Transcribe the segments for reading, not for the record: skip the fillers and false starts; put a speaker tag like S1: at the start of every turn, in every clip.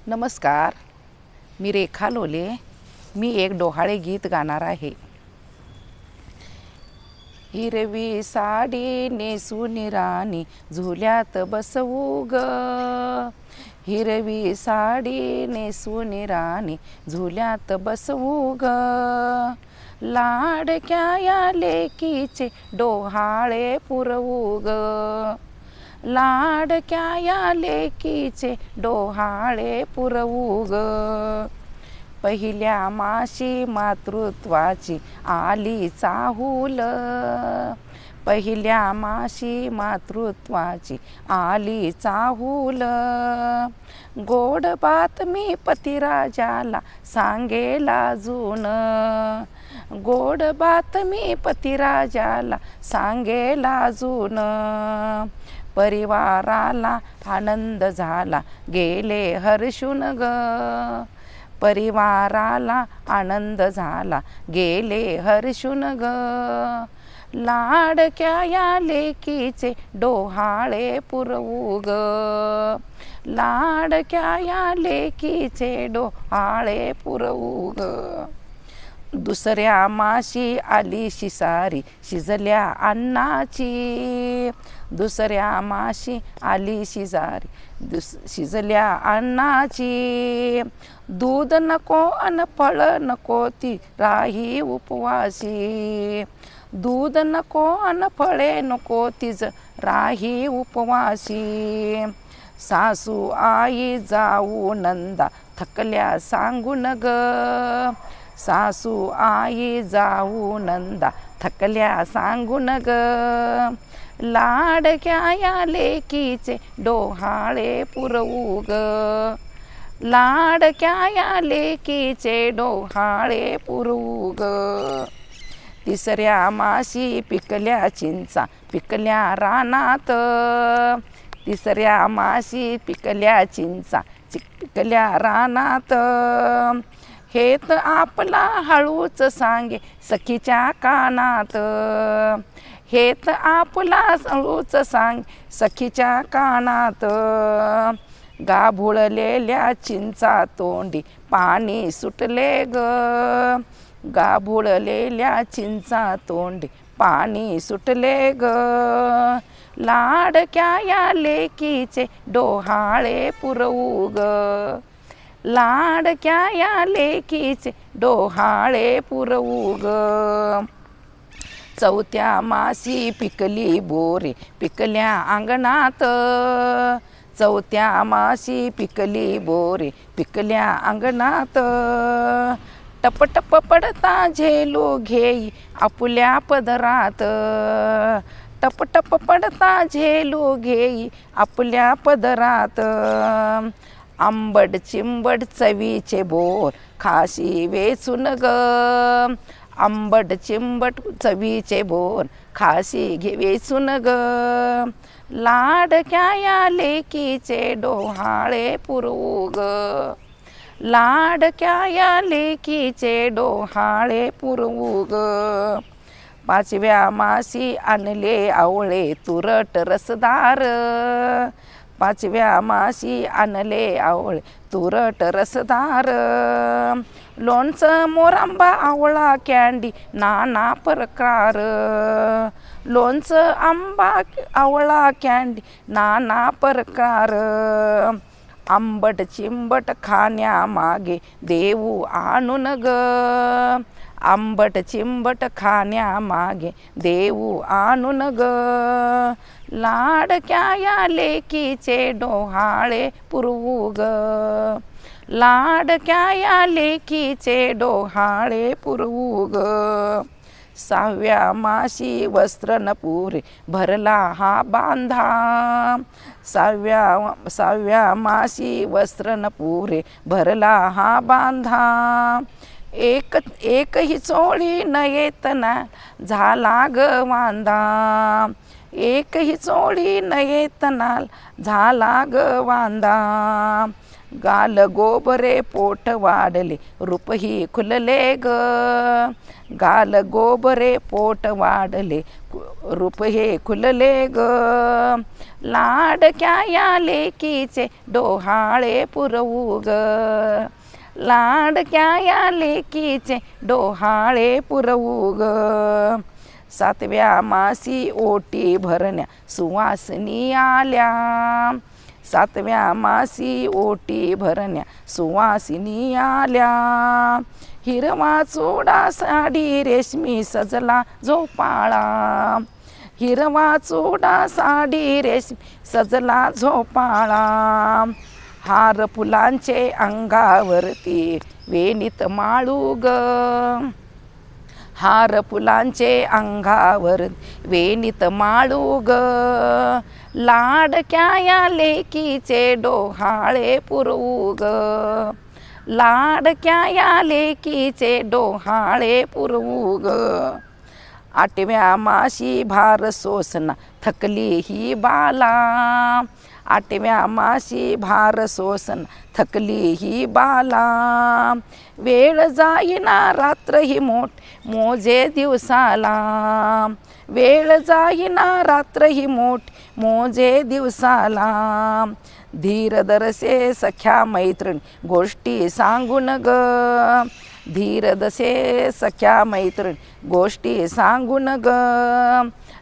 S1: नमस्कार, मी रेखा लोले. मी एक डोहाळे गीत गाणार आहे. हिरवी साडी नेसून राणी झुल्यात बसवू ग. हिरवी साडी नेसून राणी झुल्यात बसवू ग. लाडक्या या लेकीचे डोहाळे पुरवू ग. लाडक्या या लेकीचे डोहाळे पुरवू ग. पहिल्या माशी मातृत्वाची आली चाहूल. पहिल्या माशी मातृत्वाची आली चाहूल. गोड बातमी पतिराजाला सांगेल अजून. गोड बातमी पतिराजाला सांगेल अजून. परिवाराला आनंद झाला गेले हर्षून ग. परिवाराला आनंद झाला गेले हर्षून ग. लाडक्या या लेकीचे डोहाळे पुरवू ग. लाडक्या या लेकीचे डोहाळे पुरवू ग. दुसऱ्या माशी आली शिसारी शिजल्या अन्नाची. दुसऱ्या माशी आली शिजारी शिजल्या अन्नाची. दूध नको अन फळ नको ती राही उपवासी. दूध नको अन फळे नको तीच राही उपवासी. सासू आई जाऊ नंदा थकल्या सांगून ग. सासू आई जाऊ नंदा थकल्या सांगून ग. लाडक्या या लेकीचे डोहाळे पुरवू ग. लाडक्या या लेकीचे डोहाळे पुरवू ग. तिसऱ्या माशी पिकल्या चिंचा पिकल्या रानात. तिसऱ्या माशी पिकल्या चिंचा पिकल्या रानात. हेत आपला हळूच सांगे सखीच्या कानात. हेत आपला हळूच सांग सखीच्या कानात. गाभुळलेल्या चिंचा तोंडी पाणी सुटले ग. गाभुळलेल्या चिंचा तोंडी पाणी सुटले ग. लाडक्या या लेकीचे डोहाळे पुरवू ग. लाडक्या या लेकीचे डोहाळे पुरवू ग. चौथ्या मासी पिकली बोरे पिकल्या अंगणात. चौथ्या मासी पिकली बोरे पिकल्या अंगणात. टप टप पडता झेलू घेई आपुल्या पदरात. टप टप पडता झेलू घेई आपुल्या पदरात. आंबट चिंबट चवीचे बोर खाशी वेचून ग. आंबट चिंबट चवीचे बोर खाशी वेचून ग. लाडक्या या लेकीचे डोहाळे पुरवू ग. लाडक्या या लेकीचे डोहाळे पुरवू ग. पाचव्या मासी आणले आवळे तुरट रसदार. पाचव्या मासी आणले आवळे तुरट रसदार. लोणचं मोरांबा आवळा कॅंडी नाना प्रकार. लोणचं आंबा आवळा कॅंडी नाना प्रकार. आंबट चिंबट खाण्यामागे देऊ आणून ग. आंबट चिंबट खाण्यामागे देऊ आणून ग. लाडक्या या लेकीचे डोहाळे पुरवू ग. लाडक्या या लेकीचे डोहाळे पुरवू ग. सहाव्या माशी वस्त्र न पुरे भरला हा बांधा. सहाव्या माशी वस्त्र न पुरे भरला हा बांधा. एक ही चोळी न येतना झाला ग वांधा. एकही चोळी न येतनाल झाला ग वांदा. गाल गोबरे पोट वाढले रूपही खुलले ग. गाल गोबरे पोट वाढले रूप हे खुलले ग. लाडक्या या लेकीचे डोहाळे पुरवू ग. लाडक्या या लेकीचे डोहाळे पुरवू ग. सातव्या मासी ओटी भरण्या सुवासिनी आल्या. सातव्या मासी ओटी भरण्या सुवासिनी आल्या. हिरवा चोडा साडी रेशमी सजला झोपाळा. हिरवा चोडा साडी रेशमी सजला झोपाळा. हार फुलांचे अंगावरती वेणीत माळू ग. हार फुलांचे अंगावर वेणीत माळू ग. लाडक्या या लेकीचे डोहाळे पुरवू ग. लाडक्या या लेकीचे डोहाळे पुरवू ग. आठव्या माशी भार सोसना थकली ही बाला. आठव्या माशी भार सोसन थकली ही बाला. वेळ जाईना रात्र ही मोजे दिवसाला. वेळ जाईना रात्र ही मोजे दिवसाला. धीर धरसे सख्या मैत्रीण गोष्टी सांगून ग. धीर धसे सख्या मैत्रीण गोष्टी सांगून ग.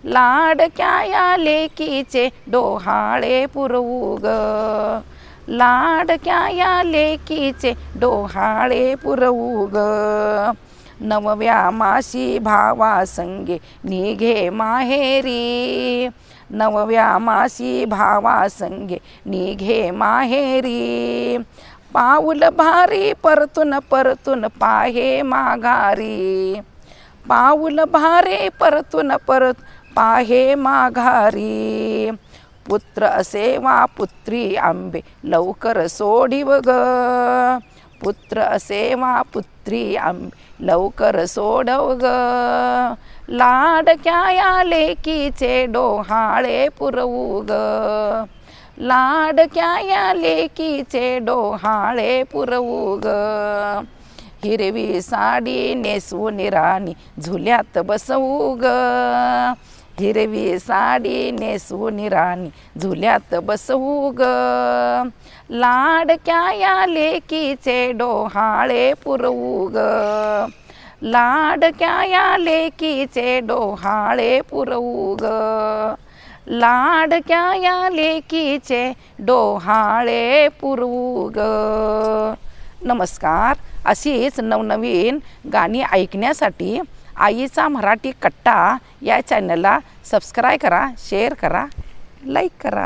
S1: लाडक्या या लेकीचे डोहाळे पुरवू ग. लाडक्या या लेकीचे डोहाळे पुरवू ग. नवव्या माशी भावा संगे निघे माहेरी. नवव्या माशी भावा संगे निघे माहेरी. पाऊल भारी परतून परतून पाहे माघारी. पाऊल भारे परतून परत पाहे माघारी. पुत्र असे वा पुत्री आंबे लवकर सोडिव ग. पुत्र असे वा पुत्री आंबे लवकर सोडव ग. लाडक्या या लेकीचे डोहाळे पुरवू ग. लाडक्या या लेकीचे डोहाळे पुरवू ग. हिरवी साडी नेसवून राणी झुल्यात बसवू ग. हिरवी साडी नेसवून राणी झुल्यात बसवू ग. लाडक्या या लेकीचे डोहाळे पुरवू ग. लाडक्या या लेकीचे डोहाळे पुरवू ग. लाडक्या या लेकीचे डोहाळे पुरवू ग. नमस्कार. अशीच नवनवीन गाणी ऐकण्यासाठी आईचा मराठी कट्टा या चॅनलला सबस्क्राईब करा, शेअर करा, लाईक करा.